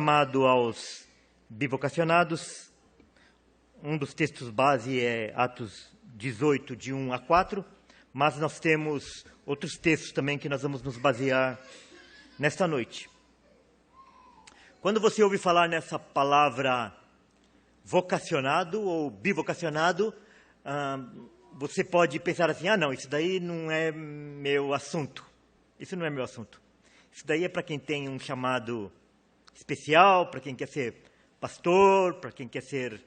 Chamado aos bivocacionados, um dos textos base é Atos 18, de 1 a 4, mas nós temos outros textos também que nós vamos nos basear nesta noite. Quando você ouve falar nessa palavra vocacionado ou bivocacionado, você pode pensar assim, não, isso daí não é meu assunto. Isso não é meu assunto. Isso daí é para quem tem um chamado especial, para quem quer ser pastor, para quem quer ser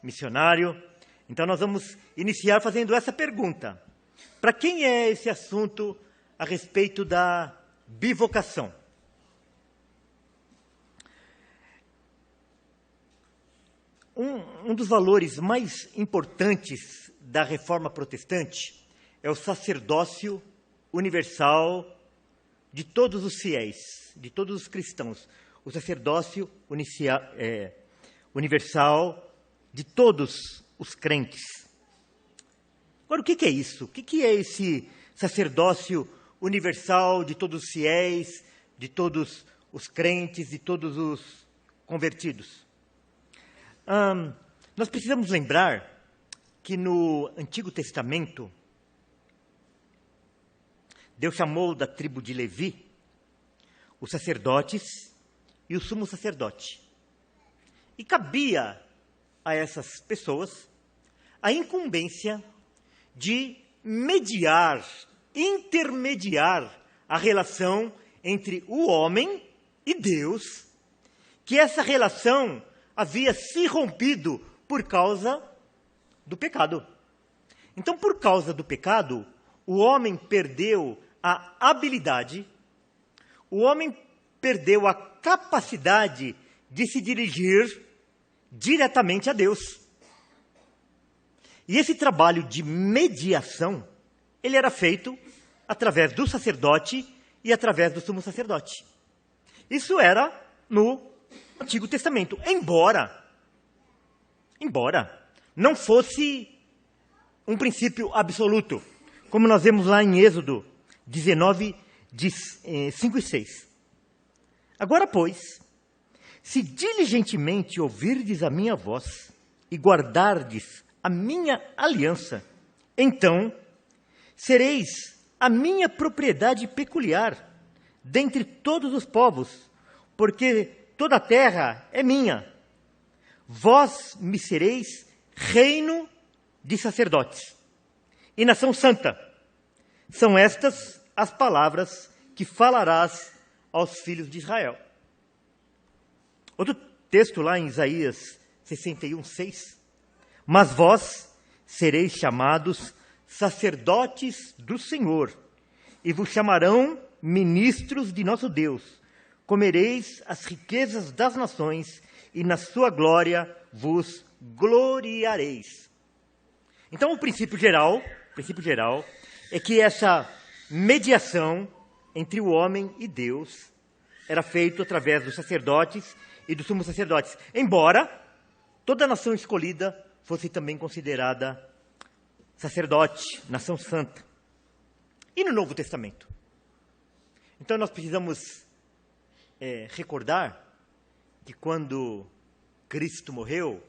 missionário. Então nós vamos iniciar fazendo essa pergunta. Para quem é esse assunto a respeito da bivocação? Um dos valores mais importantes da reforma protestante é o sacerdócio universal de todos os fiéis, de todos os cristãos. O sacerdócio universal de todos os crentes. Agora, o que é isso? O que é esse sacerdócio universal de todos os fiéis, de todos os crentes, de todos os convertidos? Nós precisamos lembrar que no Antigo Testamento, Deus chamou da tribo de Levi os sacerdotes e o sumo sacerdote. E cabia a essas pessoas a incumbência de intermediar a relação entre o homem e Deus, que essa relação havia se rompido por causa do pecado. Então, por causa do pecado, o homem perdeu a habilidade, o homem perdeu a capacidade de se dirigir diretamente a Deus. E esse trabalho de mediação, ele era feito através do sacerdote e através do sumo sacerdote. Isso era no Antigo Testamento, embora não fosse um princípio absoluto, como nós vemos lá em Êxodo 19, 5 e 6. Agora, pois, se diligentemente ouvirdes a minha voz e guardardes a minha aliança, então sereis a minha propriedade peculiar dentre todos os povos, porque toda a terra é minha. Vós me sereis reino de sacerdotes e nação santa. São estas as palavras que falarás aos filhos de Israel. Outro texto lá em Isaías 61, 6. Mas vós sereis chamados sacerdotes do Senhor, e vos chamarão ministros de nosso Deus. Comereis as riquezas das nações, e na sua glória vos gloriareis. Então, o princípio geral é que essa mediação entre o homem e Deus era feito através dos sacerdotes e dos sumos sacerdotes, embora toda a nação escolhida fosse também considerada sacerdote, nação santa. E no Novo Testamento? Então nós precisamos recordar que quando Cristo morreu,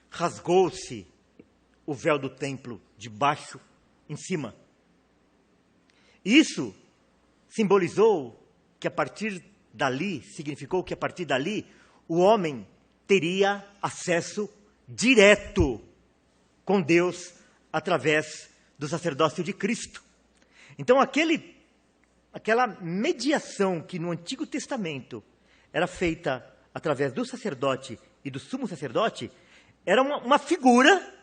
rasgou-se o véu do templo de baixo em cima. Isso significou que a partir dali, o homem teria acesso direto com Deus através do sacerdócio de Cristo. Então, aquela mediação que no Antigo Testamento era feita através do sacerdote e do sumo sacerdote, era uma figura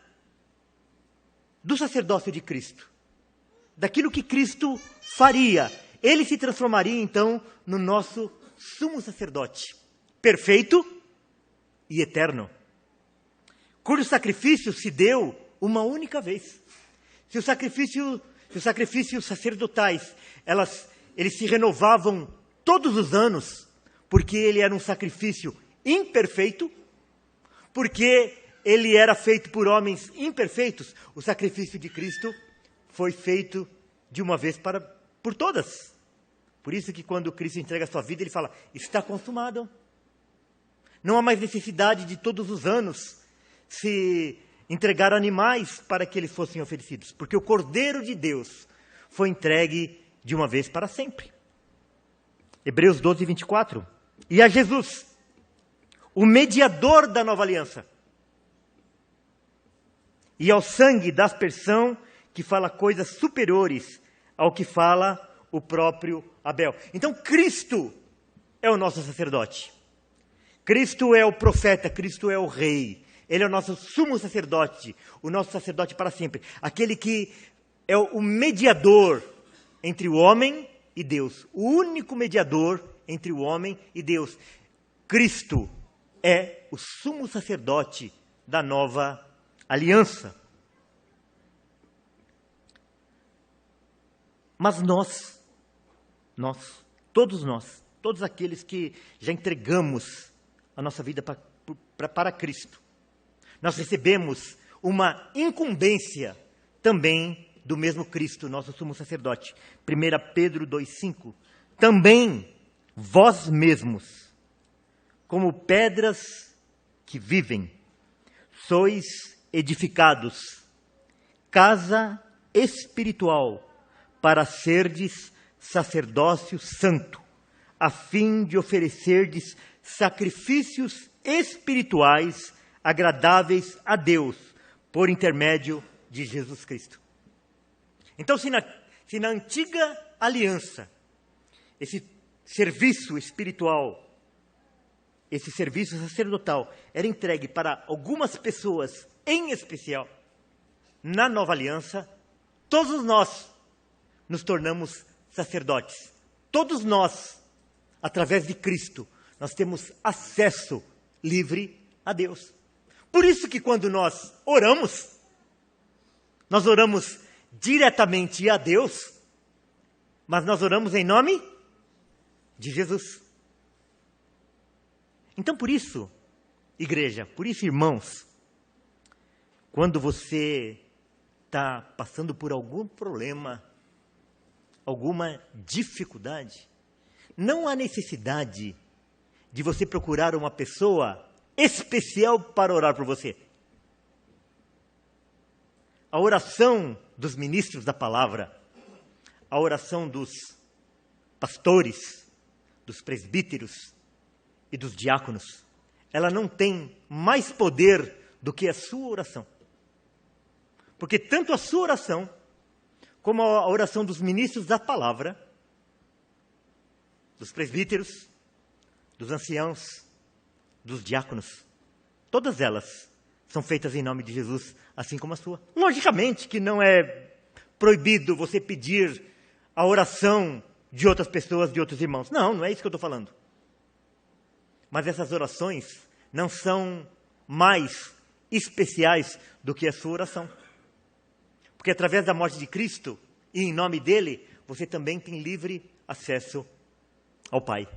do sacerdócio de Cristo, daquilo que Cristo faria. Ele se transformaria, então, no nosso sumo sacerdote, perfeito e eterno, cujo sacrifício se deu uma única vez. Se os sacrifícios sacerdotais, eles se renovavam todos os anos, porque ele era um sacrifício imperfeito, porque ele era feito por homens imperfeitos, o sacrifício de Cristo foi feito de uma vez por todas. Por isso que quando Cristo entrega a sua vida, ele fala, está consumado. Não há mais necessidade de todos os anos se entregar animais para que eles fossem oferecidos, porque o Cordeiro de Deus foi entregue de uma vez para sempre. Hebreus 12, 24. E a Jesus, o mediador da nova aliança, e ao sangue da aspersão, que fala coisas superiores ao que fala o próprio Abel. Então Cristo é o nosso sacerdote. Cristo é o profeta, Cristo é o rei. Ele é o nosso sumo sacerdote, o nosso sacerdote para sempre. Aquele que é o mediador entre o homem e Deus. O único mediador entre o homem e Deus. Cristo é o sumo sacerdote da nova aliança. Mas todos aqueles que já entregamos a nossa vida para Cristo, nós recebemos uma incumbência também do mesmo Cristo, nosso sumo sacerdote. 1 Pedro 2,5. Também vós mesmos, como pedras que vivem, sois edificados, casa espiritual, para serdes sacerdócio santo, a fim de oferecerdes sacrifícios espirituais agradáveis a Deus, por intermédio de Jesus Cristo. Então, se na antiga aliança, esse serviço espiritual, esse serviço sacerdotal era entregue para algumas pessoas em especial, na nova aliança, todos nós nos tornamos sacerdotes. Todos nós, através de Cristo, nós temos acesso livre a Deus. Por isso que quando nós oramos diretamente a Deus, mas nós oramos em nome de Jesus. Então, por isso, igreja, por isso, irmãos, quando você está passando por algum problema, alguma dificuldade, não há necessidade de você procurar uma pessoa especial para orar por você. A oração dos ministros da palavra, a oração dos pastores, dos presbíteros e dos diáconos, ela não tem mais poder do que a sua oração. Porque tanto a sua oração, como a oração dos ministros da palavra, dos presbíteros, dos anciãos, dos diáconos, todas elas são feitas em nome de Jesus, assim como a sua. Logicamente que não é proibido você pedir a oração de outras pessoas, de outros irmãos. Não é isso que eu estou falando. Mas essas orações não são mais especiais do que a sua oração. Porque através da morte de Cristo, e em nome dele, você também tem livre acesso ao Pai.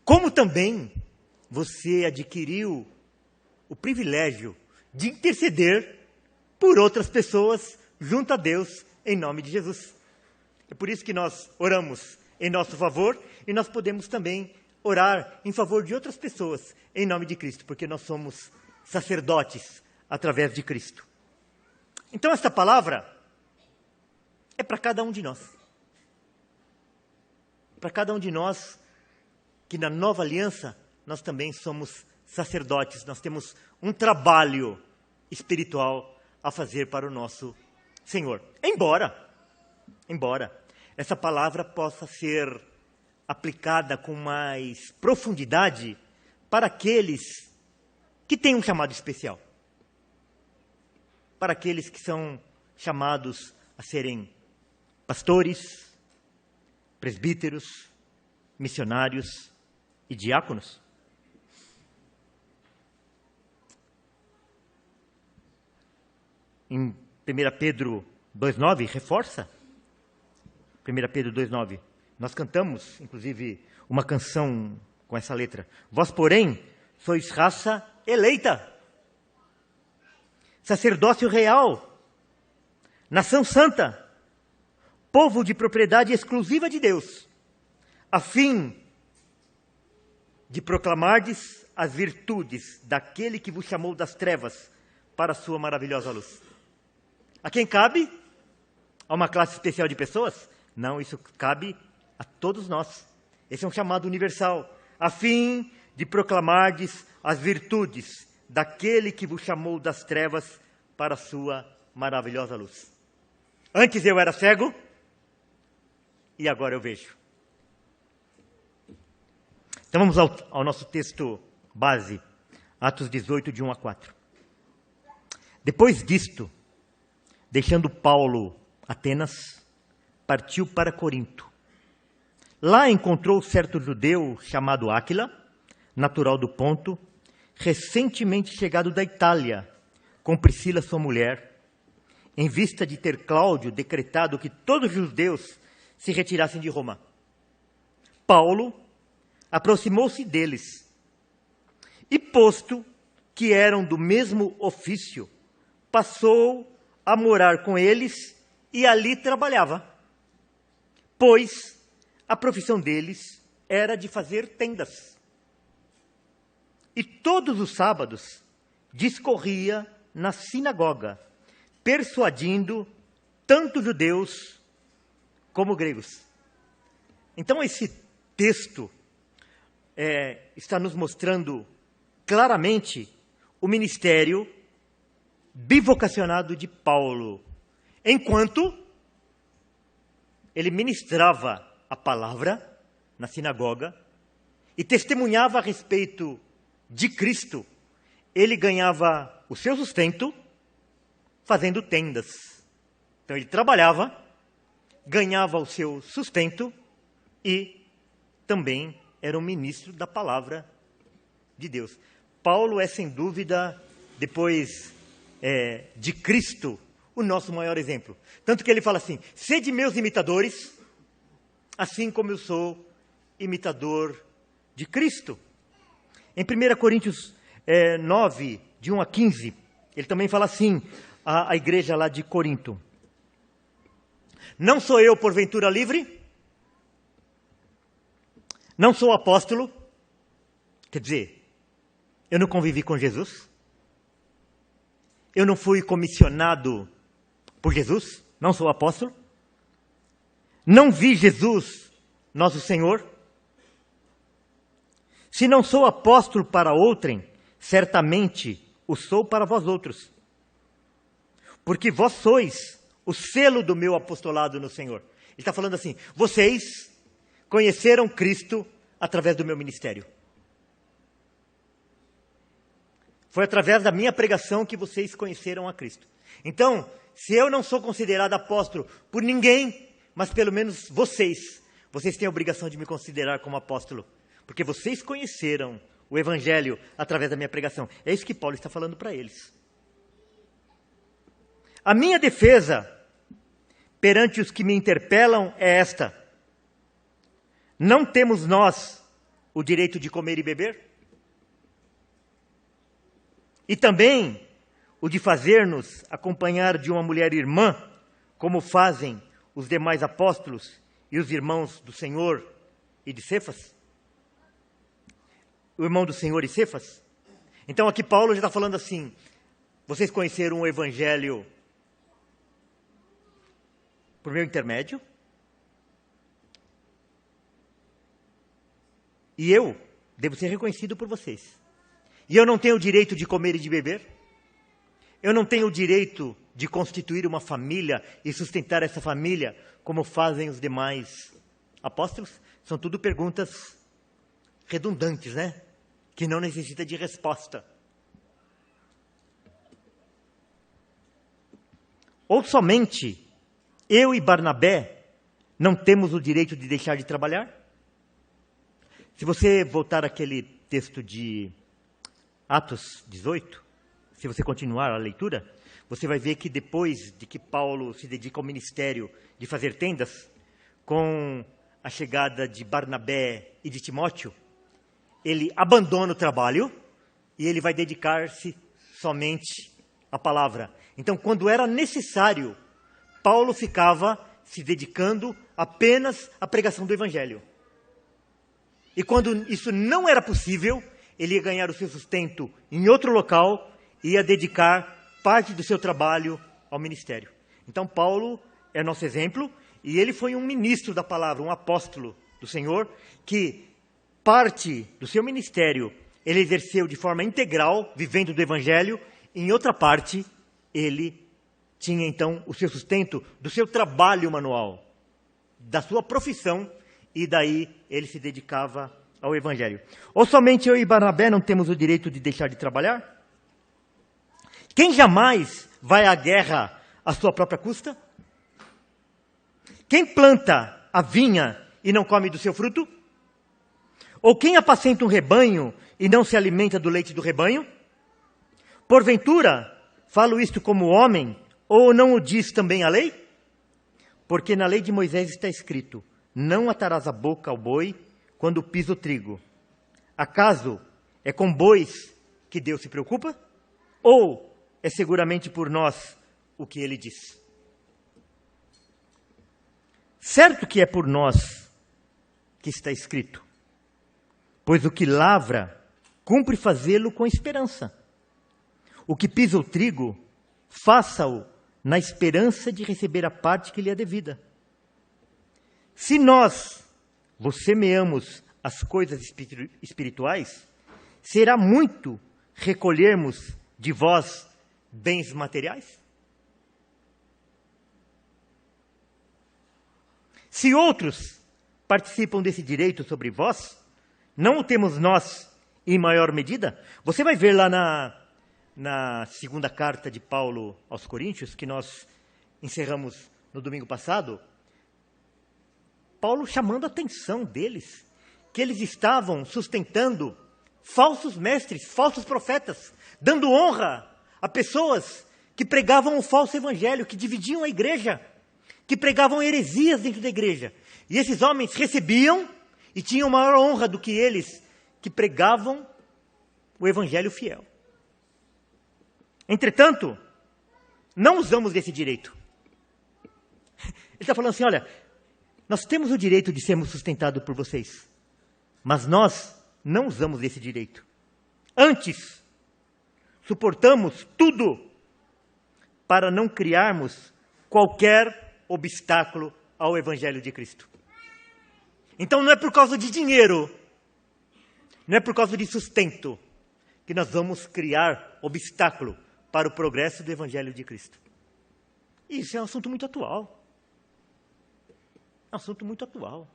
Como também você adquiriu o privilégio de interceder por outras pessoas junto a Deus em nome de Jesus. É por isso que nós oramos em nosso favor e nós podemos também orar em favor de outras pessoas em nome de Cristo, porque nós somos sacerdotes através de Cristo. Então esta palavra é para cada um de nós. Para cada um de nós que na nova aliança nós também somos sacerdotes, nós temos um trabalho espiritual a fazer para o nosso Senhor. Embora essa palavra possa ser aplicada com mais profundidade para aqueles que têm um chamado especial. Para aqueles que são chamados a serem pastores, presbíteros, missionários e diáconos. Em 1 Pedro 2,9, reforça. 1 Pedro 2,9. Nós cantamos, inclusive, uma canção com essa letra. Vós, porém, sois raça eleita, sacerdócio real, nação santa, povo de propriedade exclusiva de Deus, a fim de proclamardes as virtudes daquele que vos chamou das trevas para a sua maravilhosa luz. A quem cabe? A uma classe especial de pessoas? Não, isso cabe a todos nós. Esse é um chamado universal, a fim de proclamardes as virtudes daquele que vos chamou das trevas para a sua maravilhosa luz. Antes eu era cego e agora eu vejo. Então vamos ao nosso texto base, Atos 18, de 1 a 4. Depois disto, deixando Paulo Atenas, partiu para Corinto. Lá encontrou certo judeu chamado Áquila, natural do Ponto, recentemente chegado da Itália, com Priscila sua mulher, em vista de ter Cláudio decretado que todos os judeus se retirassem de Roma. Paulo aproximou-se deles e, posto que eram do mesmo ofício, passou a morar com eles e ali trabalhava, pois a profissão deles era de fazer tendas. E todos os sábados discorria na sinagoga, persuadindo tanto judeus como gregos. Então esse texto está nos mostrando claramente o ministério bivocacionado de Paulo, enquanto ele ministrava a palavra na sinagoga e testemunhava a respeito de Cristo, ele ganhava o seu sustento fazendo tendas. Então ele trabalhava, ganhava o seu sustento e também era um ministro da palavra de Deus. Paulo é, sem dúvida, depois de Cristo, o nosso maior exemplo. Tanto que ele fala assim: sede meus imitadores, assim como eu sou imitador de Cristo. Em 1 Coríntios 9, de 1 a 15, ele também fala assim, a igreja lá de Corinto: não sou eu porventura livre? Não sou apóstolo? Quer dizer, eu não convivi com Jesus? Eu não fui comissionado por Jesus? Não sou apóstolo? Não vi Jesus, nosso Senhor? Se não sou apóstolo para outrem, certamente o sou para vós outros. Porque vós sois o selo do meu apostolado no Senhor. Ele está falando assim: vocês conheceram Cristo através do meu ministério. Foi através da minha pregação que vocês conheceram a Cristo. Então, se eu não sou considerado apóstolo por ninguém, mas pelo menos vocês têm a obrigação de me considerar como apóstolo, porque vocês conheceram o Evangelho através da minha pregação. É isso que Paulo está falando para eles. A minha defesa perante os que me interpelam é esta: não temos nós o direito de comer e beber? E também o de fazer-nos acompanhar de uma mulher irmã, como fazem os demais apóstolos e os irmãos do Senhor e de Cefas? O irmão do Senhor e Cefas? Então aqui Paulo já está falando assim: vocês conheceram o Evangelho por meu intermédio? E eu devo ser reconhecido por vocês. E eu não tenho o direito de comer e de beber? Eu não tenho o direito de constituir uma família e sustentar essa família como fazem os demais apóstolos? São tudo perguntas redundantes, né? Que não necessita de resposta. Ou somente eu e Barnabé não temos o direito de deixar de trabalhar? Se você voltar àquele texto de Atos 18, se você continuar a leitura, você vai ver que depois de que Paulo se dedica ao ministério de fazer tendas, com a chegada de Barnabé e de Timóteo, ele abandona o trabalho e ele vai dedicar-se somente à palavra. Então, quando era necessário, Paulo ficava se dedicando apenas à pregação do Evangelho. E quando isso não era possível, ele ia ganhar o seu sustento em outro local e ia dedicar parte do seu trabalho ao ministério. Então, Paulo é nosso exemplo, e ele foi um ministro da palavra, um apóstolo do Senhor, que parte do seu ministério ele exerceu de forma integral, vivendo do evangelho, e em outra parte, ele tinha então o seu sustento do seu trabalho manual, da sua profissão, e daí ele se dedicava ao evangelho. Ou somente eu e Barnabé não temos o direito de deixar de trabalhar? Quem jamais vai à guerra à sua própria custa? Quem planta a vinha e não come do seu fruto? Ou quem apacenta um rebanho e não se alimenta do leite do rebanho? Porventura, falo isto como homem, ou não o diz também a lei? Porque na lei de Moisés está escrito: não atarás a boca ao boi quando pisa o trigo. Acaso é com bois que Deus se preocupa? Ou é seguramente por nós o que ele diz? Certo que é por nós que está escrito, pois o que lavra cumpre fazê-lo com esperança. O que pisa o trigo, faça-o na esperança de receber a parte que lhe é devida. Se nós vos semeamos as coisas espirituais, será muito recolhermos de vós bens materiais? Se outros participam desse direito sobre vós, não o temos nós em maior medida? Você vai ver lá na segunda carta de Paulo aos Coríntios, que nós encerramos no domingo passado, Paulo chamando a atenção deles, que eles estavam sustentando falsos mestres, falsos profetas, dando honra a pessoas que pregavam o falso evangelho, que dividiam a igreja, que pregavam heresias dentro da igreja. E esses homens recebiam e tinham maior honra do que eles que pregavam o evangelho fiel. Entretanto, não usamos desse direito. Ele está falando assim, olha, nós temos o direito de sermos sustentados por vocês, mas nós não usamos desse direito. Antes, suportamos tudo para não criarmos qualquer obstáculo ao evangelho de Cristo. Então não é por causa de dinheiro, não é por causa de sustento, que nós vamos criar obstáculo para o progresso do evangelho de Cristo. Isso é um assunto muito atual. É um assunto muito atual.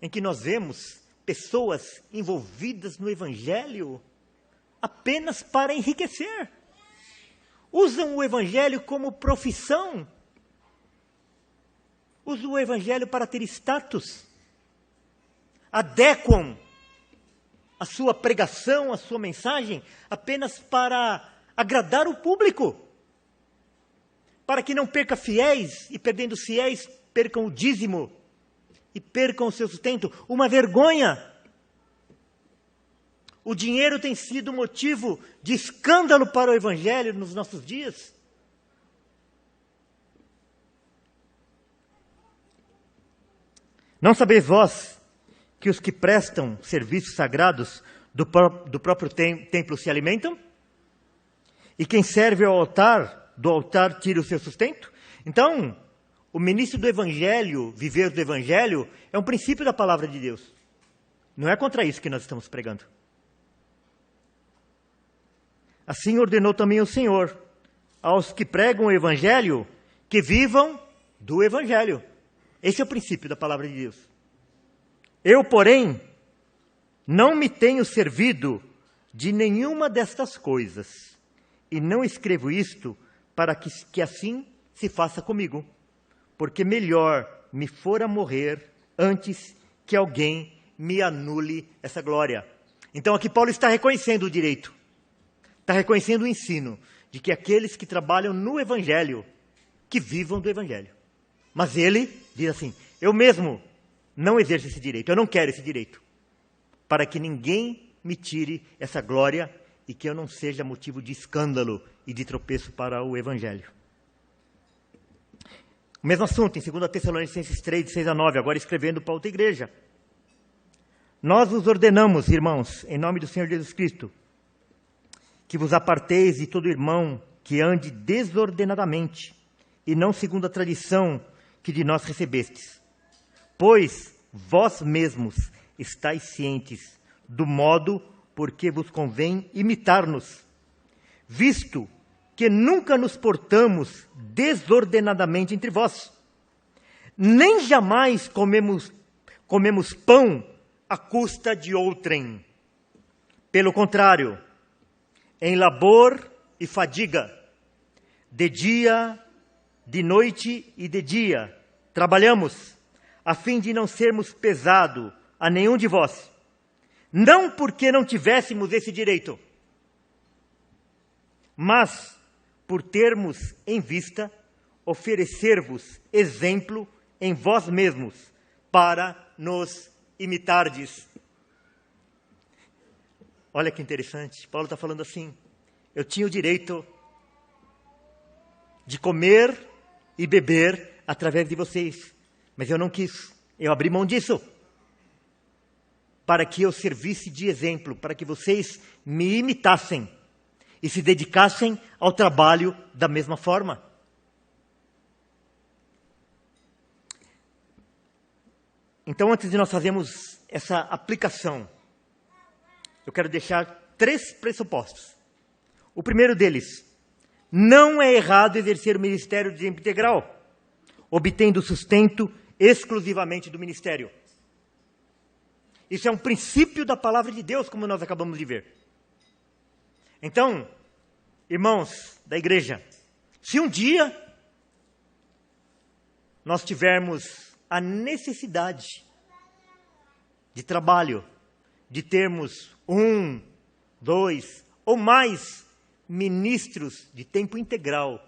Em que nós vemos pessoas envolvidas no evangelho apenas para enriquecer. Usam o evangelho como profissão. Usam o evangelho para ter status. Adequam a sua pregação, a sua mensagem, apenas para agradar o público. Para que não perca fiéis, e perdendo os fiéis, percam o dízimo, e percam o seu sustento. Uma vergonha. O dinheiro tem sido motivo de escândalo para o evangelho nos nossos dias. Não sabeis vós que os que prestam serviços sagrados do próprio templo se alimentam? E quem serve ao altar, do altar tira o seu sustento? Então, o ministro do evangelho, viver do evangelho, é um princípio da palavra de Deus. Não é contra isso que nós estamos pregando. Assim ordenou também o Senhor aos que pregam o evangelho, que vivam do evangelho. Esse é o princípio da palavra de Deus. Eu, porém, não me tenho servido de nenhuma destas coisas, e não escrevo isto para que assim se faça comigo, porque melhor me fora morrer antes que alguém me anule essa glória. Então aqui Paulo está reconhecendo o direito, está reconhecendo o ensino de que aqueles que trabalham no evangelho, que vivam do evangelho. Mas ele diz assim, eu mesmo não exerço esse direito, eu não quero esse direito, para que ninguém me tire essa glória e que eu não seja motivo de escândalo e de tropeço para o evangelho. O mesmo assunto em 2 Tessalonicenses 3, de 6 a 9, agora escrevendo para outra igreja. Nós vos ordenamos, irmãos, em nome do Senhor Jesus Cristo, que vos aparteis de todo irmão que ande desordenadamente, e não segundo a tradição que de nós recebestes. Pois vós mesmos estáis cientes do modo por que vos convém imitar-nos, visto que nunca nos portamos desordenadamente entre vós, nem jamais comemos pão à custa de outrem. Pelo contrário, em labor e fadiga, de dia, de noite e de dia, trabalhamos, a fim de não sermos pesado a nenhum de vós, não porque não tivéssemos esse direito, mas por termos em vista oferecer-vos exemplo em vós mesmos, para nos imitardes. Olha que interessante, Paulo está falando assim, eu tinha o direito de comer e beber através de vocês, mas eu não quis, eu abri mão disso, para que eu servisse de exemplo, para que vocês me imitassem e se dedicassem ao trabalho da mesma forma. Então, antes de nós fazermos essa aplicação, eu quero deixar 3 pressupostos. O primeiro deles, não é errado exercer o ministério de tempo integral, obtendo sustento exclusivamente do ministério. Isso é um princípio da palavra de Deus, como nós acabamos de ver. Então, irmãos da igreja, se um dia nós tivermos a necessidade de trabalho, de termos 1, 2 ou mais ministros de tempo integral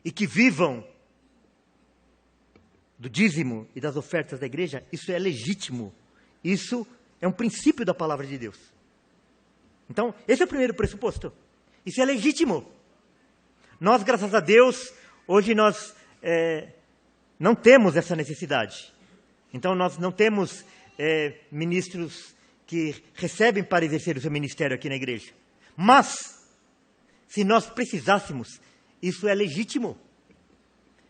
e que vivam do dízimo e das ofertas da igreja, isso é legítimo. Isso é um princípio da palavra de Deus. Então, esse é o primeiro pressuposto. Isso é legítimo. Nós, graças a Deus, hoje nós não temos essa necessidade. Então, nós não temos ministros que recebem para exercer o seu ministério aqui na igreja. Mas, se nós precisássemos, isso é legítimo.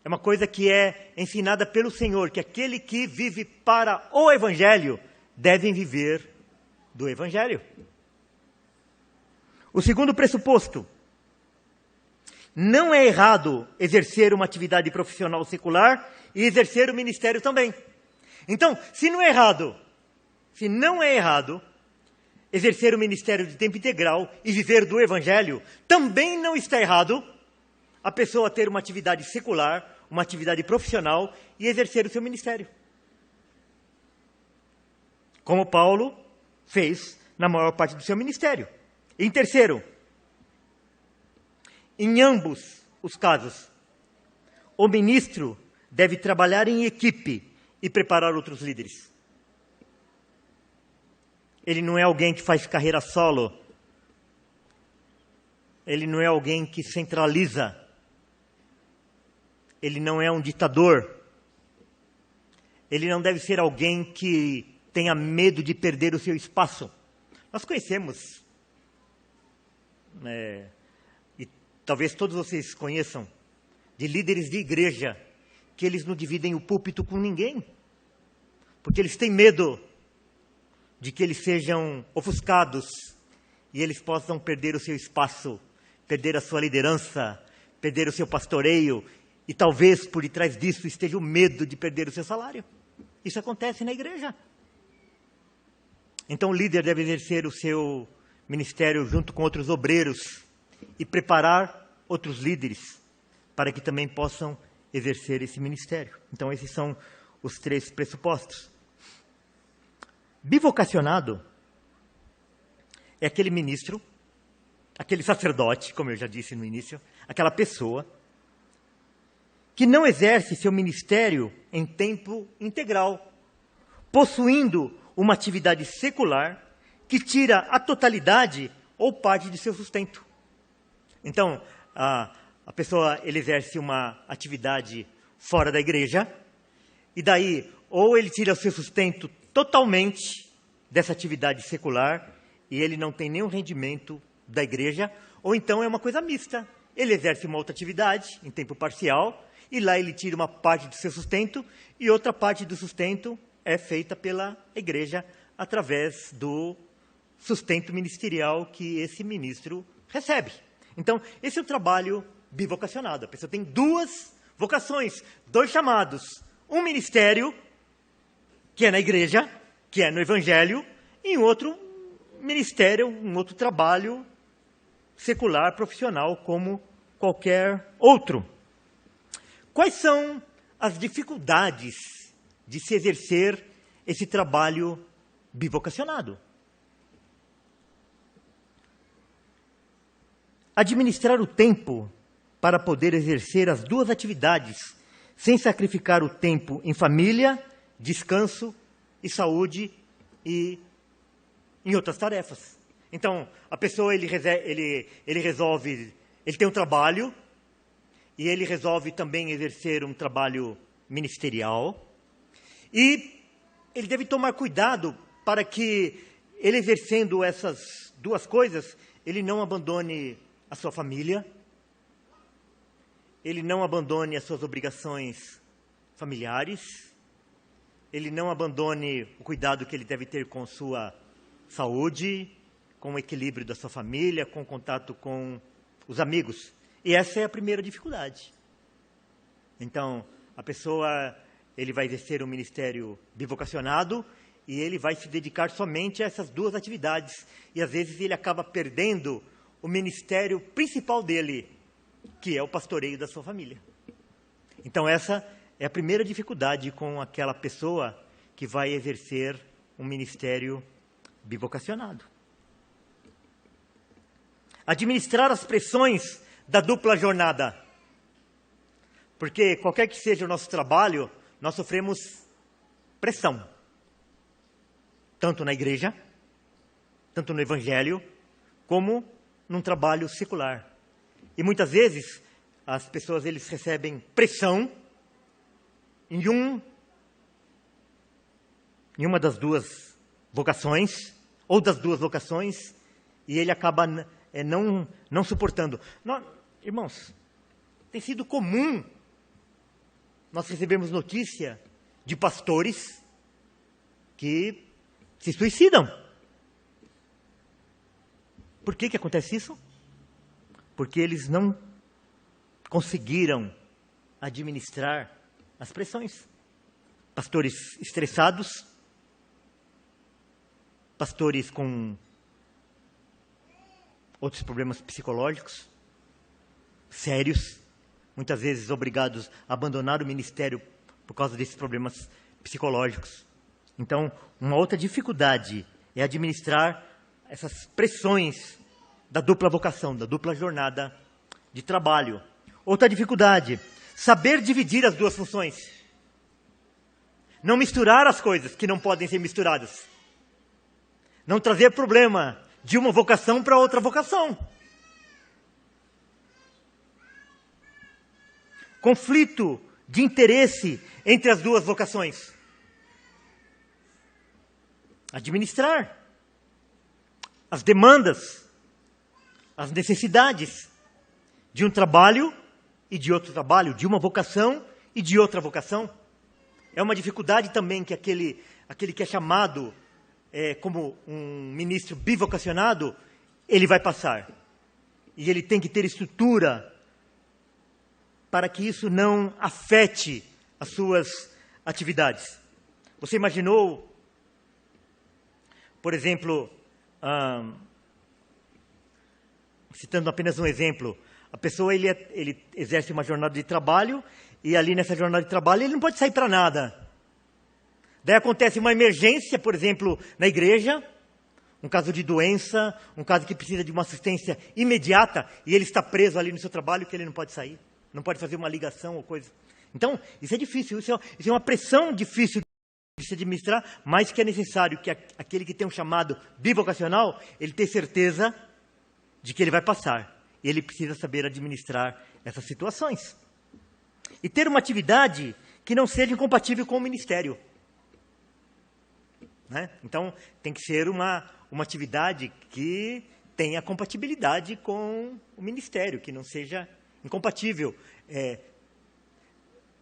É uma coisa que é ensinada pelo Senhor, que aquele que vive para o Evangelho deve viver do Evangelho. O segundo pressuposto, não é errado exercer uma atividade profissional secular e exercer o ministério também. Então, se não é errado exercer o ministério de tempo integral e viver do Evangelho, também não está errado a pessoa ter uma atividade secular, uma atividade profissional e exercer o seu ministério. Como Paulo fez na maior parte do seu ministério. Em terceiro, em ambos os casos, o ministro deve trabalhar em equipe e preparar outros líderes. Ele não é alguém que faz carreira solo. Ele não é alguém que centraliza. Ele não é um ditador. Ele não deve ser alguém que tenha medo de perder o seu espaço. Nós conhecemos, e talvez todos vocês conheçam, de líderes de igreja, que eles não dividem o púlpito com ninguém, porque eles têm medo de que eles sejam ofuscados e eles possam perder o seu espaço, perder a sua liderança, perder o seu pastoreio, e talvez por detrás disso esteja o medo de perder o seu salário. Isso acontece na igreja. Então o líder deve exercer o seu ministério junto com outros obreiros e preparar outros líderes para que também possam exercer esse ministério. Então esses são os 3 pressupostos. Bivocacionado é aquele ministro, aquele sacerdote, como eu já disse no início, aquela pessoa que não exerce seu ministério em tempo integral, possuindo uma atividade secular que tira a totalidade ou parte de seu sustento. Então, a pessoa ele exerce uma atividade fora da igreja, e daí ou ele tira o seu sustento totalmente, dessa atividade secular e ele não tem nenhum rendimento da igreja, ou então é uma coisa mista. Ele exerce uma outra atividade em tempo parcial e lá ele tira uma parte do seu sustento e outra parte do sustento é feita pela igreja através do sustento ministerial que esse ministro recebe. Então, esse é o trabalho bivocacionado. A pessoa tem duas vocações, dois chamados. Um ministério, que é na igreja, que é no evangelho, e um outro ministério, um outro trabalho secular, profissional, como qualquer outro. Quais são as dificuldades de se exercer esse trabalho bivocacionado? Administrar o tempo para poder exercer as duas atividades, sem sacrificar o tempo em família, descanso e saúde e em outras tarefas. Então, a pessoa ele resolve, ele tem um trabalho e ele resolve também exercer um trabalho ministerial e ele deve tomar cuidado para que ele exercendo essas duas coisas, ele não abandone a sua família, ele não abandone as suas obrigações familiares, ele não abandone o cuidado que ele deve ter com sua saúde, com o equilíbrio da sua família, com o contato com os amigos. E essa é a primeira dificuldade. Então, a pessoa, ele vai exercer um ministério bivocacionado e ele vai se dedicar somente a essas duas atividades. E às vezes ele acaba perdendo o ministério principal dele, que é o pastoreio da sua família. Então essa é a primeira dificuldade com aquela pessoa que vai exercer um ministério bivocacionado. Administrar as pressões da dupla jornada. Porque qualquer que seja o nosso trabalho, nós sofremos pressão. Tanto na igreja, tanto no evangelho, como num trabalho secular. E muitas vezes as pessoas eles recebem pressão em uma das duas vocações, ou das duas vocações, e ele acaba não suportando. Irmãos, tem sido comum nós recebemos notícia de pastores que se suicidam. Por que acontece isso? Porque eles não conseguiram administrar as pressões. Pastores estressados, pastores com outros problemas psicológicos sérios, muitas vezes obrigados a abandonar o ministério por causa desses problemas psicológicos. Então, uma outra dificuldade é administrar essas pressões da dupla vocação, da dupla jornada de trabalho. Outra dificuldade, saber dividir as duas funções. Não misturar as coisas que não podem ser misturadas. Não trazer problema de uma vocação para outra vocação. Conflito de interesse entre as duas vocações. Administrar as demandas, as necessidades de um trabalho e de outro trabalho, de uma vocação e de outra vocação. É uma dificuldade também que aquele que é chamado como um ministro bivocacionado, ele vai passar. E ele tem que ter estrutura para que isso não afete as suas atividades. Você imaginou, por exemplo, citando apenas um exemplo, a pessoa ele exerce uma jornada de trabalho e ali nessa jornada de trabalho ele não pode sair para nada. Daí acontece uma emergência, por exemplo, na igreja, um caso de doença, um caso que precisa de uma assistência imediata e ele está preso ali no seu trabalho que ele não pode sair, não pode fazer uma ligação ou coisa. Então, isso é difícil, isso é uma pressão difícil de se administrar, mas que é necessário que aquele que tem um chamado bivocacional, ele tenha certeza de que ele vai passar. E ele precisa saber administrar essas situações. E ter uma atividade que não seja incompatível com o ministério. né? Então, tem que ser uma atividade que tenha compatibilidade com o ministério, que não seja incompatível.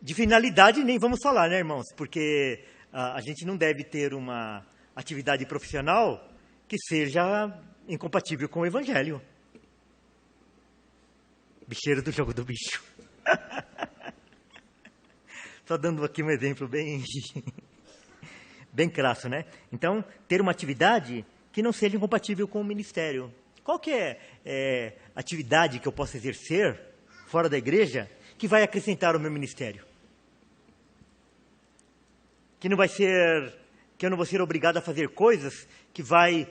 De finalidade nem vamos falar, né, irmãos? Porque a gente não deve ter uma atividade profissional que seja incompatível com o Evangelho. Bicheiro do jogo do bicho. Só dando aqui um exemplo bem, bem crasso, né? Então, ter uma atividade que não seja incompatível com o ministério. Qual que é atividade que eu posso exercer fora da igreja que vai acrescentar ao meu ministério? Que eu não vou ser obrigado a fazer coisas que vai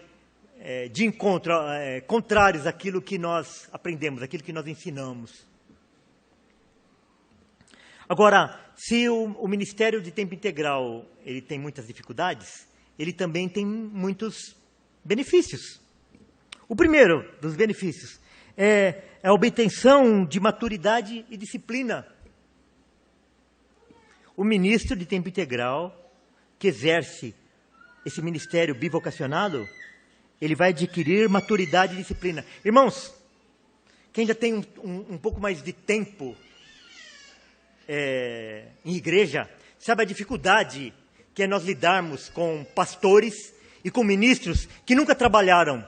de encontro, contrários àquilo que nós aprendemos, àquilo que nós ensinamos. Agora, se o ministério de tempo integral ele tem muitas dificuldades, ele também tem muitos benefícios. O primeiro dos benefícios é a obtenção de maturidade e disciplina. O ministro de tempo integral, que exerce esse ministério bivocacionado, ele vai adquirir maturidade e disciplina. Irmãos, quem já tem um pouco mais de tempo em igreja, sabe a dificuldade que é nós lidarmos com pastores e com ministros que nunca trabalharam,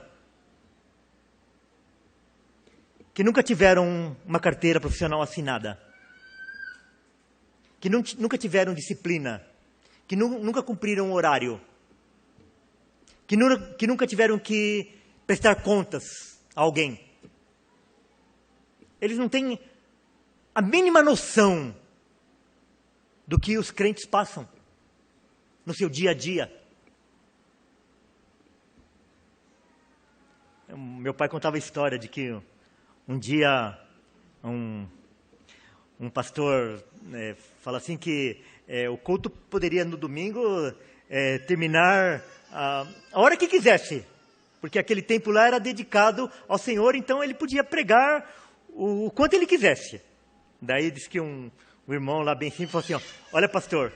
que nunca tiveram uma carteira profissional assinada, que nunca tiveram disciplina, que nunca cumpriram o horário, que nunca tiveram que prestar contas a alguém. Eles não têm a mínima noção do que os crentes passam no seu dia a dia. Meu pai contava a história de que um dia um pastor fala assim que o culto poderia no domingo terminar a hora que quisesse, porque aquele tempo lá era dedicado ao Senhor, então ele podia pregar o quanto ele quisesse. Daí diz que um irmão lá bem simples falou assim, olha pastor,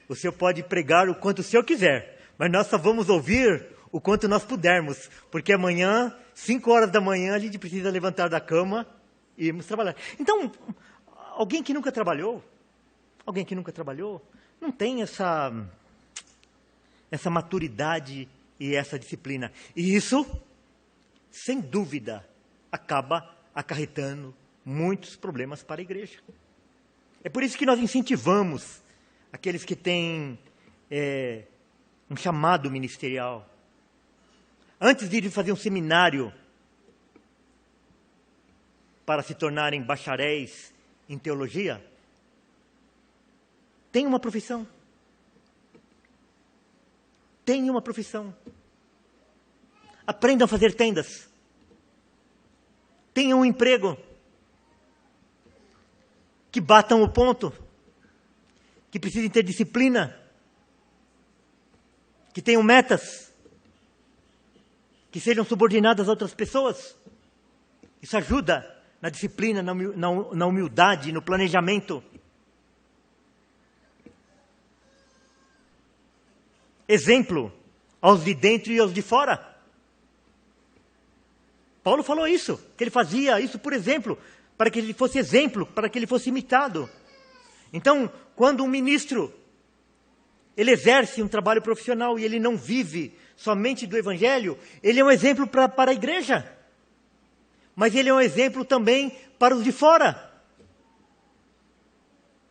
o senhor pode pregar o quanto o senhor quiser, mas nós só vamos ouvir o quanto nós pudermos, porque amanhã, 5 horas da manhã, a gente precisa levantar da cama e irmos trabalhar. Então, alguém que nunca trabalhou, não tem essa maturidade e essa disciplina. E isso, sem dúvida, acaba acarretando muitos problemas para a igreja. É por isso que nós incentivamos aqueles que têm um chamado ministerial. Antes de ir fazer um seminário para se tornarem bacharéis em teologia, tem uma profissão. Tenha uma profissão. Aprendam a fazer tendas. Tenham um emprego. Que batam o ponto. Que precisem ter disciplina. Que tenham metas. Que sejam subordinadas a outras pessoas. Isso ajuda na disciplina, na humildade, no planejamento. Exemplo aos de dentro e aos de fora. Paulo falou isso, que ele fazia isso por exemplo, para que ele fosse exemplo, para que ele fosse imitado. Então, quando um ministro, ele exerce um trabalho profissional e ele não vive somente do Evangelho, ele é um exemplo para a igreja. Mas ele é um exemplo também para os de fora.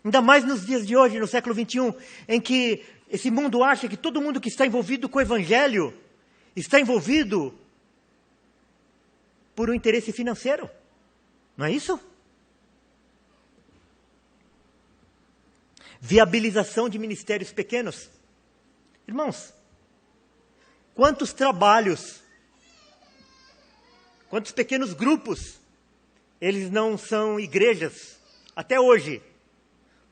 Ainda mais nos dias de hoje, no século XXI, em que esse mundo acha que todo mundo que está envolvido com o Evangelho está envolvido por um interesse financeiro. Não é isso? Viabilização de ministérios pequenos. Irmãos, quantos trabalhos, quantos pequenos grupos, eles não são igrejas, até hoje,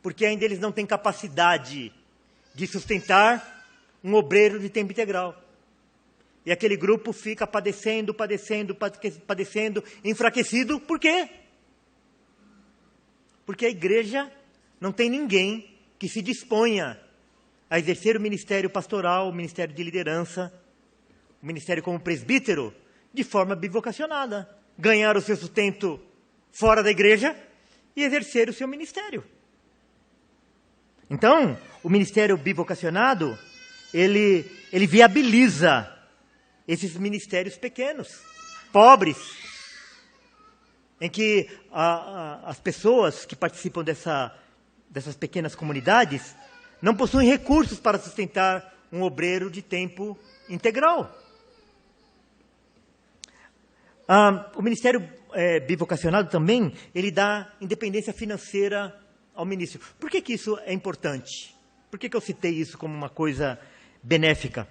porque ainda eles não têm capacidade de sustentar um obreiro de tempo integral. E aquele grupo fica padecendo, enfraquecido. Por quê? Porque a igreja não tem ninguém que se disponha a exercer o ministério pastoral, o ministério de liderança, o ministério como presbítero, de forma bivocacionada. Ganhar o seu sustento fora da igreja e exercer o seu ministério. Então, o ministério bivocacionado, ele viabiliza esses ministérios pequenos, pobres, em que as pessoas que participam dessas pequenas comunidades não possuem recursos para sustentar um obreiro de tempo integral. O ministério bivocacionado também, ele dá independência financeira ao ministro. Por que isso é importante? Por que eu citei isso como uma coisa benéfica?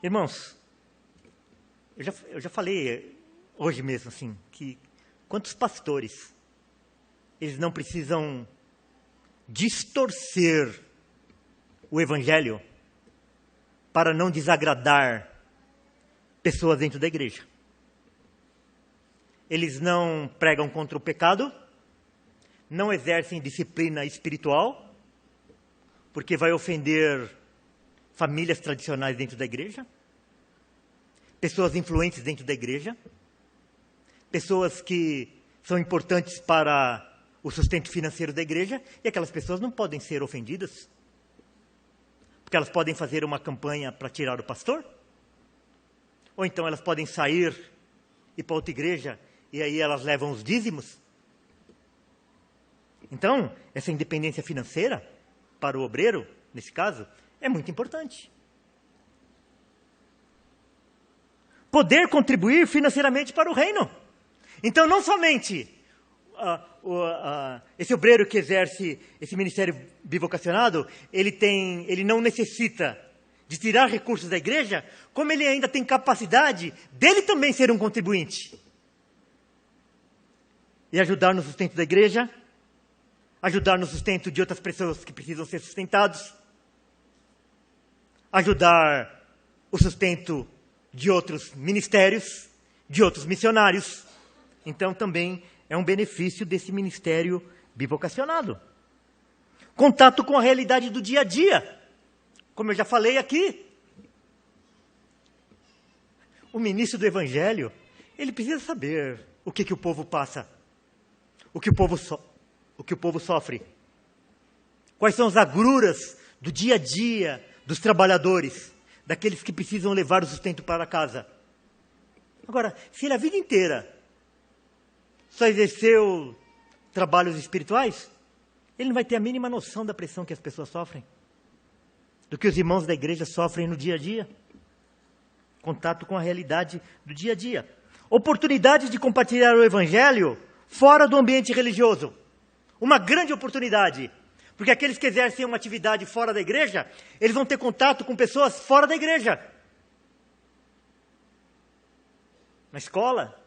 Irmãos, eu já falei hoje mesmo, assim, que quantos pastores, eles não precisam distorcer o evangelho para não desagradar pessoas dentro da igreja. Eles não pregam contra o pecado, não exercem disciplina espiritual, porque vai ofender famílias tradicionais dentro da igreja, pessoas influentes dentro da igreja, pessoas que são importantes para o sustento financeiro da igreja, e aquelas pessoas não podem ser ofendidas, porque elas podem fazer uma campanha para tirar o pastor, ou então elas podem sair e ir para outra igreja, e aí elas levam os dízimos. Então, essa independência financeira para o obreiro, nesse caso, é muito importante. Poder contribuir financeiramente para o reino. Então, não somente esse obreiro que exerce esse ministério bivocacionado, ele não necessita de tirar recursos da igreja, como ele ainda tem capacidade dele também ser um contribuinte. E ajudar no sustento da igreja, ajudar no sustento de outras pessoas que precisam ser sustentados, ajudar o sustento de outros ministérios, de outros missionários. Então, também é um benefício desse ministério bivocacionado. Contato com a realidade do dia a dia. Como eu já falei aqui, o ministro do evangelho, ele precisa saber o que o povo passa, o que o povo sofre. Quais são as agruras do dia a dia dos trabalhadores, daqueles que precisam levar o sustento para casa. Agora, se ele a vida inteira só exerceu trabalhos espirituais, ele não vai ter a mínima noção da pressão que as pessoas sofrem, do que os irmãos da igreja sofrem no dia a dia. Contato com a realidade do dia a dia. Oportunidade de compartilhar o evangelho fora do ambiente religioso. Uma grande oportunidade. Porque aqueles que exercem uma atividade fora da igreja, eles vão ter contato com pessoas fora da igreja. Na escola,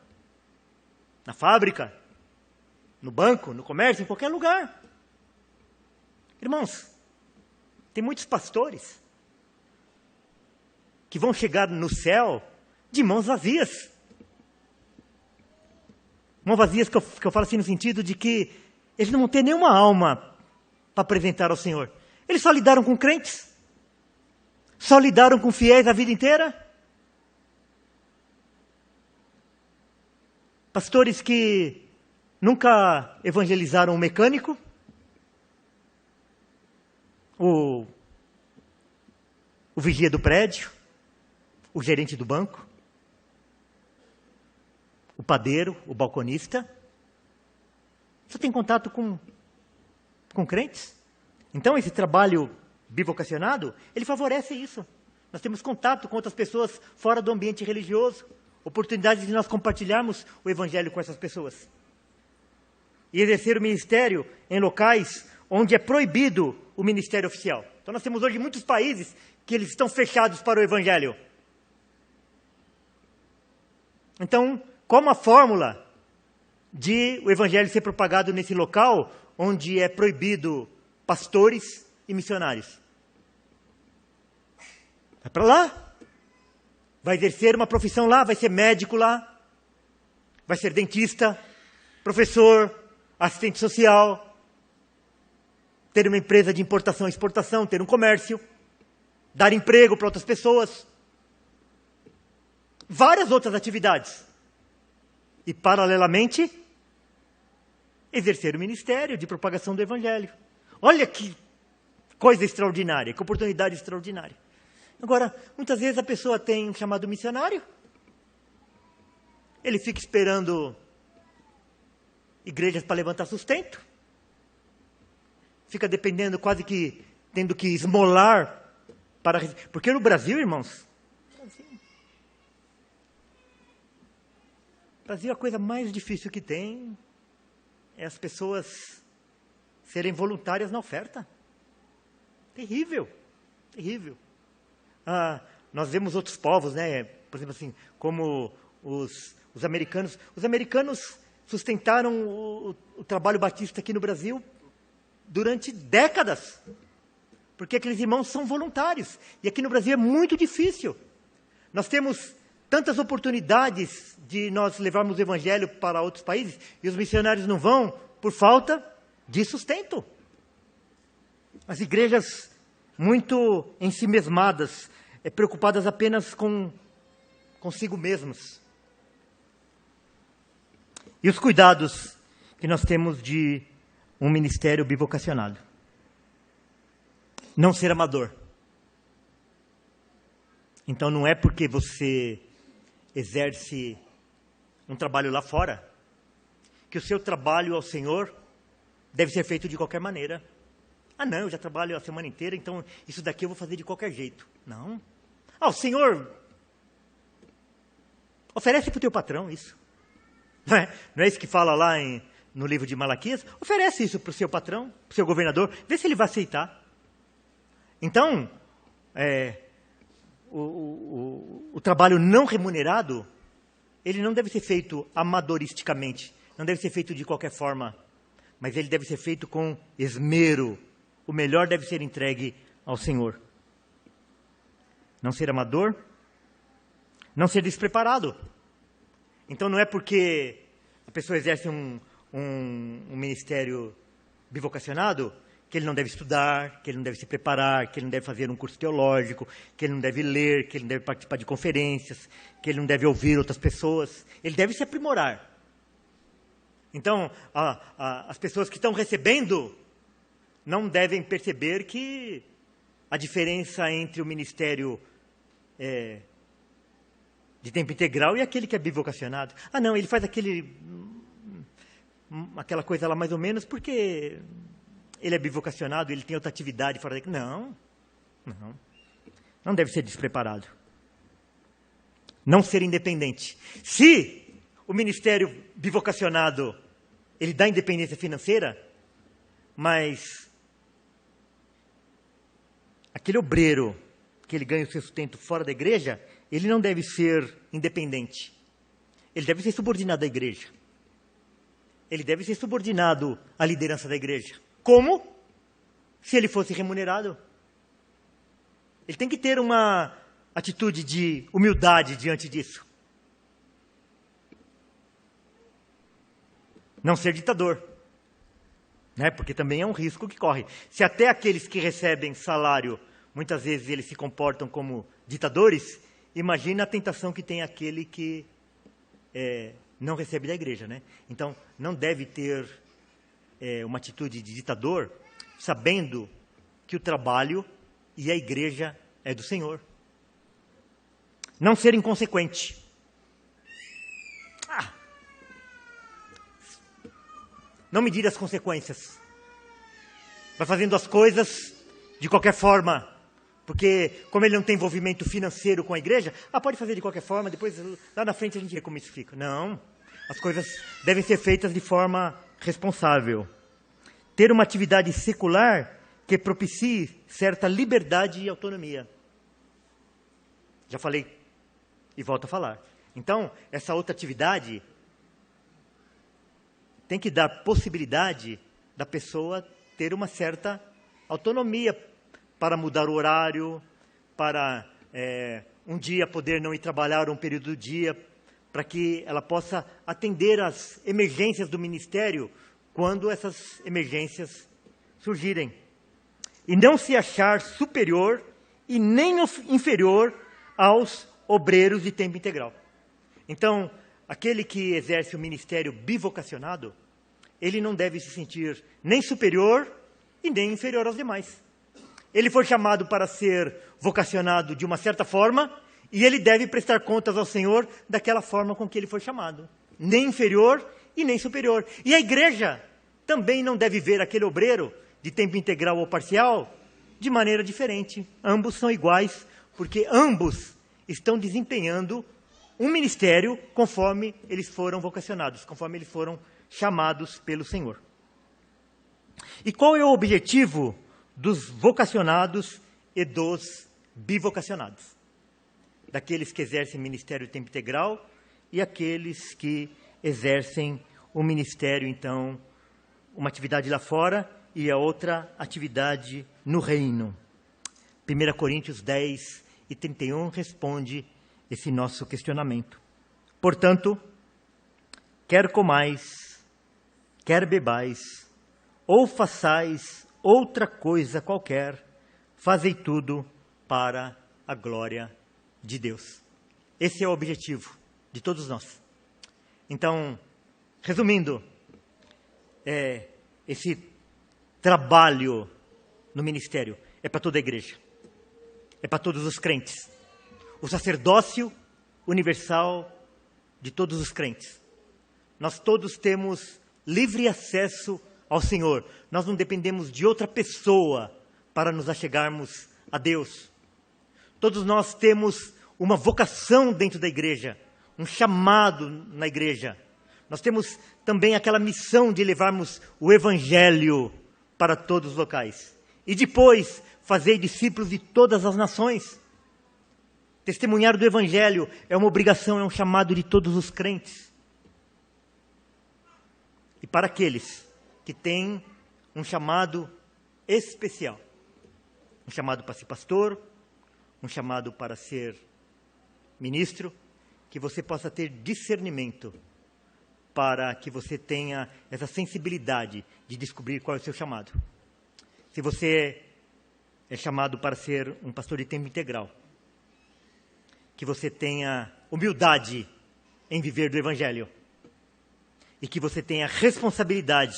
na fábrica, no banco, no comércio, em qualquer lugar. Irmãos, tem muitos pastores que vão chegar no céu de mãos vazias. Mãos vazias que eu falo assim no sentido de que eles não vão ter nenhuma alma para apresentar ao Senhor. Eles só lidaram com crentes? Só lidaram com fiéis a vida inteira? Pastores que nunca evangelizaram um mecânico? O vigia do prédio? O gerente do banco? O padeiro? O balconista? Só tem contato com crentes? Então, esse trabalho bivocacionado, ele favorece isso. Nós temos contato com outras pessoas fora do ambiente religioso, oportunidade de nós compartilharmos o evangelho com essas pessoas. E exercer o ministério em locais onde é proibido o ministério oficial. Então, nós temos hoje muitos países que eles estão fechados para o evangelho. Então, como a fórmula de o evangelho ser propagado nesse local onde é proibido pastores e missionários? Vai para lá, vai exercer uma profissão lá, vai ser médico lá, vai ser dentista, professor, assistente social, ter uma empresa de importação e exportação, ter um comércio, dar emprego para outras pessoas, várias outras atividades. E, paralelamente, exercer o ministério de propagação do Evangelho. Olha que coisa extraordinária, que oportunidade extraordinária. Agora, muitas vezes a pessoa tem um chamado missionário, ele fica esperando igrejas para levantar sustento, fica dependendo, quase que tendo que esmolar para... Porque no Brasil, irmãos, Brasil, a coisa mais difícil que tem é as pessoas serem voluntárias na oferta. Terrível, terrível. Nós vemos outros povos, né? Por exemplo, assim, como os americanos. Os americanos sustentaram o trabalho batista aqui no Brasil durante décadas, porque aqueles irmãos são voluntários. E aqui no Brasil é muito difícil. Nós temos tantas oportunidades de nós levarmos o Evangelho para outros países, e os missionários não vão por falta de sustento. As igrejas muito ensimesmadas, preocupadas apenas consigo mesmas. E os cuidados que nós temos de um ministério bivocacionado. Não ser amador. Então não é porque você exerce um trabalho lá fora que o seu trabalho ao Senhor deve ser feito de qualquer maneira. Não, eu já trabalho a semana inteira, então isso daqui eu vou fazer de qualquer jeito. Não. O Senhor oferece para o teu patrão isso. Não é isso que fala lá no livro de Malaquias? Oferece isso para o seu patrão, para o seu governador, vê se ele vai aceitar. Então, o trabalho não remunerado, ele não deve ser feito amadoristicamente, não deve ser feito de qualquer forma, mas ele deve ser feito com esmero. O melhor deve ser entregue ao Senhor. Não ser amador, não ser despreparado. Então não é porque a pessoa exerce um ministério bivocacionado que ele não deve estudar, que ele não deve se preparar, que ele não deve fazer um curso teológico, que ele não deve ler, que ele não deve participar de conferências, que ele não deve ouvir outras pessoas. Ele deve se aprimorar. Então, as pessoas que estão recebendo não devem perceber que a diferença entre o ministério de tempo integral e aquele que é bivocacionado. Não, ele faz aquela coisa lá mais ou menos porque ele é bivocacionado, ele tem outra atividade fora daqui. Não deve ser despreparado. Não ser independente. Se o ministério bivocacionado, ele dá independência financeira, mas aquele obreiro que ele ganha o seu sustento fora da igreja, ele não deve ser independente. Ele deve ser subordinado à igreja. Ele deve ser subordinado à liderança da igreja. Como? Se ele fosse remunerado. Ele tem que ter uma atitude de humildade diante disso. Não ser ditador. Porque também é um risco que corre. Se até aqueles que recebem salário, muitas vezes eles se comportam como ditadores, imagina a tentação que tem aquele que não recebe da igreja. Então, não deve ter uma atitude de ditador, sabendo que o trabalho e a igreja é do Senhor. Não ser inconsequente. Não medir as consequências. Vai fazendo as coisas de qualquer forma. Porque, como ele não tem envolvimento financeiro com a igreja, pode fazer de qualquer forma, depois lá na frente a gente vê como isso fica. Não. As coisas devem ser feitas de forma responsável. Ter uma atividade secular que propicie certa liberdade e autonomia. Já falei e volto a falar. Então, essa outra atividade tem que dar possibilidade da pessoa ter uma certa autonomia para mudar o horário, para um dia poder não ir trabalhar um período do dia, para que ela possa atender às emergências do ministério quando essas emergências surgirem. e não se achar superior e nem inferior aos obreiros de tempo integral. Então, aquele que exerce o ministério bivocacionado, ele não deve se sentir nem superior e nem inferior aos demais. Ele foi chamado para ser vocacionado de uma certa forma e ele deve prestar contas ao Senhor daquela forma com que ele foi chamado. Nem inferior e nem superior. E a igreja também não deve ver aquele obreiro de tempo integral ou parcial de maneira diferente. Ambos são iguais, porque ambos estão desempenhando um ministério conforme eles foram vocacionados, conforme eles foram chamados pelo Senhor. E qual é o objetivo dos vocacionados e dos bivocacionados? Daqueles que exercem ministério de tempo integral e aqueles que exercem o ministério, então, uma atividade lá fora e a outra atividade no reino. 1 Coríntios 10 e 31 responde esse nosso questionamento. Portanto, quer comais, quer bebais, ou façais outra coisa qualquer, fazei tudo para a glória de Deus. Esse é o objetivo de todos nós. Então, resumindo, esse trabalho no ministério é para toda a igreja, é para todos os crentes. O sacerdócio universal de todos os crentes. Nós todos temos livre acesso ao Senhor. Nós não dependemos de outra pessoa para nos achegarmos a Deus. Todos nós temos uma vocação dentro da igreja, um chamado na igreja. Nós temos também aquela missão de levarmos o Evangelho para todos os locais. E depois, fazer discípulos de todas as nações. Testemunhar do Evangelho é uma obrigação, é um chamado de todos os crentes. E para aqueles que têm um chamado especial, um chamado para ser pastor, um chamado para ser ministro, que você possa ter discernimento para que você tenha essa sensibilidade de descobrir qual é o seu chamado. Se você é chamado para ser um pastor de tempo integral, que você tenha humildade em viver do Evangelho e que você tenha responsabilidade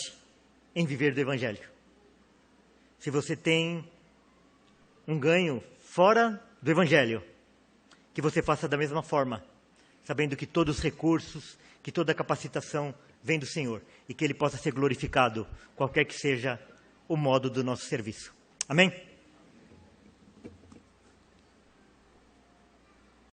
em viver do Evangelho. Se você tem um ganho fora do Evangelho, que você faça da mesma forma, sabendo que todos os recursos, que toda a capacitação vem do Senhor e que Ele possa ser glorificado, qualquer que seja o modo do nosso serviço. Amém?